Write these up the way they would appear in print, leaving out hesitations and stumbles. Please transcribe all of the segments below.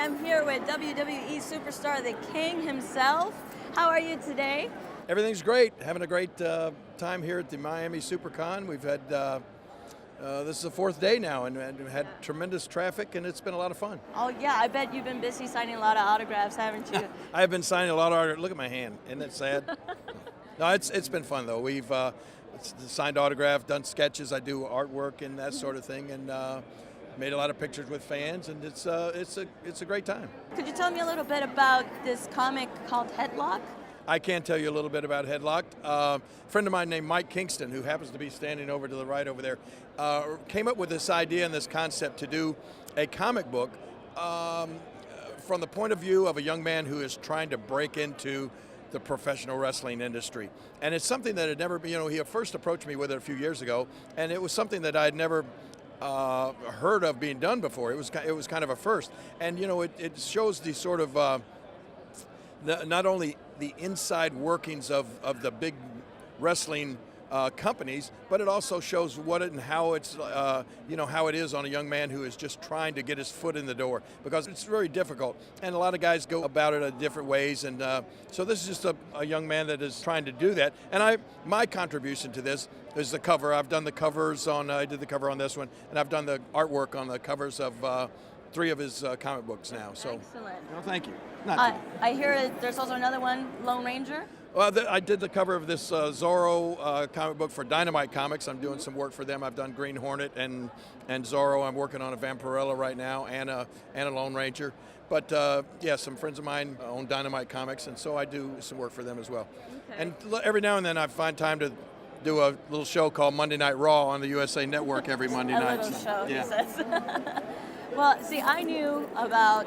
I'm here with WWE superstar, the King himself. How are you today? Everything's great. Having a great time here at the Miami Supercon. We've had, this is the fourth day now, and had tremendous traffic, and it's been a lot of fun. Oh yeah, I bet you've been busy signing a lot of autographs, haven't you? I have been signing a lot of autographs. Look at my hand. Isn't that sad? No, it's been fun, though. We've signed autographs, done sketches. I do artwork and that sort of thing, and made a lot of pictures with fans, and it's a great time. Could you tell me a little bit about this comic called Headlock? I can tell you a little bit about Headlock. A friend of mine named Mike Kingston, who happens to be standing over to the right over there, came up with this idea and this concept to do a comic book from the point of view of a young man who is trying to break into the professional wrestling industry. And it's something that had never been, he first approached me with it a few years ago, and it was something that I had never heard of being done before. It was kind of a first. And, it shows the sort of, not only the inside workings of the big wrestling companies, but it also shows what it and how it's, how it is on a young man who is just trying to get his foot in the door, because it's very difficult. And a lot of guys go about it in different ways. And so this is just a young man that is trying to do that. And my contribution to this is the cover. I've done the covers I did the cover on this one, and I've done the artwork on the covers of 3 of his comic books now. So, excellent. Well, thank you. I hear there's also another one, Lone Ranger. Well, I did the cover of this Zorro comic book for Dynamite Comics. I'm doing some work for them. I've done Green Hornet and Zorro. I'm working on a Vampirella right now and a Lone Ranger. But some friends of mine own Dynamite Comics, and so I do some work for them as well. Okay. And every now and then I find time to do a little show called Monday Night Raw on the USA Network every Monday night. A little show, yeah. He says. Well, see, I knew about,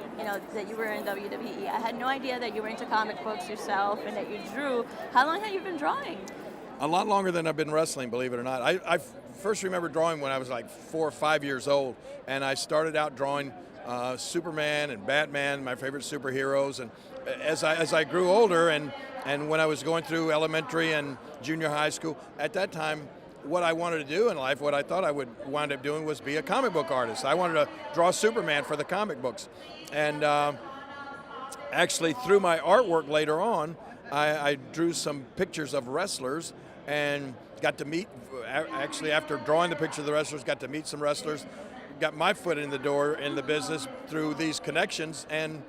that you were in WWE. I had no idea that you were into comic books yourself and that you drew. How long have you been drawing? A lot longer than I've been wrestling, believe it or not. I first remember drawing when I was like 4 or 5 years old, and I started out drawing Superman and Batman, my favorite superheroes. And as I grew older, and when I was going through elementary and junior high school, at that time, what I wanted to do in life, what I thought I would wind up doing, was be a comic book artist. I wanted to draw Superman for the comic books. And actually, through my artwork later on, I drew some pictures of wrestlers and got to meet, actually after drawing the picture of the wrestlers, got to meet some wrestlers, got my foot in the door in the business through these connections, and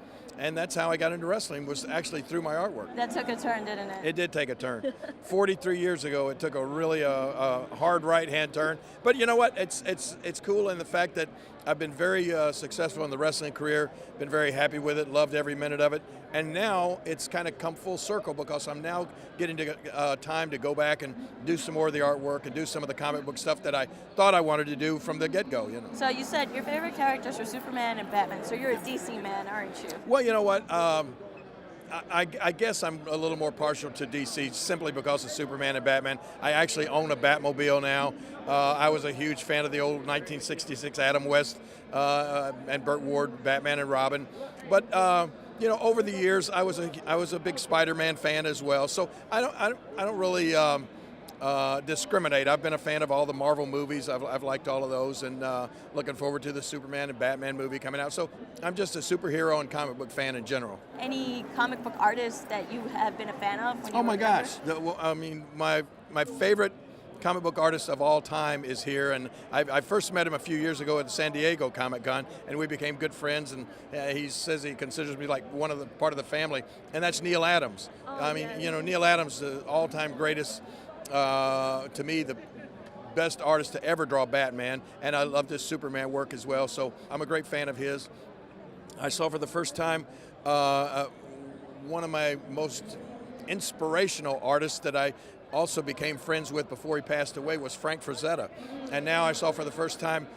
that's how I got into wrestling, was actually through my artwork. That took a turn, didn't it? It did take a turn. 43 years ago, it took a really hard right-hand turn. But you know what? It's cool in the fact that I've been very successful in the wrestling career, been very happy with it, loved every minute of it. And now it's kind of come full circle, because I'm now getting to, time to go back and do some more of the artwork and do some of the comic book stuff that I thought I wanted to do from the get-go. So you said your favorite characters are Superman and Batman, so you're a DC man, aren't you? Well, you know what? I guess I'm a little more partial to DC simply because of Superman and Batman. I actually own a Batmobile now. I was a huge fan of the old 1966 Adam West and Burt Ward Batman and Robin. But over the years, I was a big Spider-Man fan as well. So I don't really discriminate. I've been a fan of all the Marvel movies. I've liked all of those, and looking forward to the Superman and Batman movie coming out. So I'm just a superhero and comic book fan in general. Any comic book artists that you have been a fan of? Oh my gosh! My favorite comic book artist of all time is here, and I first met him a few years ago at the San Diego Comic-Con, and we became good friends, and he says he considers me like part of the family, and that's Neil Adams. Oh, Neil Adams, the all-time greatest, to me, the best artist to ever draw Batman, and I love his Superman work as well, so I'm a great fan of his. I saw for the first time one of my most inspirational artists that I also became friends with before he passed away was Frank Frazetta. And now I saw for the first time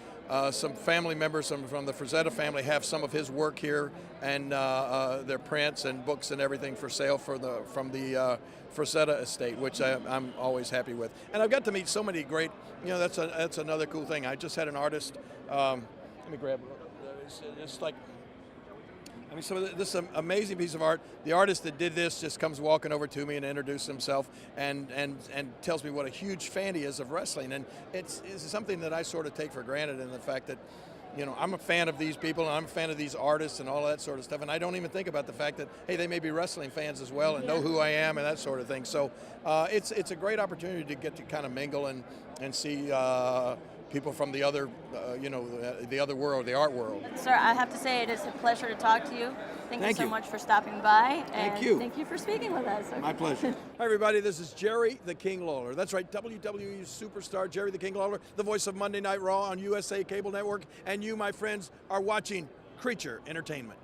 some family members from the Frazetta family have some of his work here, and their prints and books and everything for sale from the Frazetta estate, which I'm always happy with. And I've got to meet so many great, that's another cool thing. I just had an artist, let me grab, it's like, so this is an amazing piece of art. The artist that did this just comes walking over to me and introduces himself and tells me what a huge fan he is of wrestling. And it's something that I sort of take for granted, in the fact that, I'm a fan of these people, and I'm a fan of these artists and all that sort of stuff, and I don't even think about the fact that, hey, they may be wrestling fans as well and know who I am and that sort of thing. So it's a great opportunity to get to kind of mingle and see people from the other, the other world, the art world. Sir, I have to say it is a pleasure to talk to you. Thank you so much for stopping by. And Thank you. Thank you for speaking with us. My pleasure. Hi, everybody. This is Jerry the King Lawler. That's right, WWE superstar Jerry the King Lawler, the voice of Monday Night Raw on USA Cable Network. And you, my friends, are watching Creature Entertainment.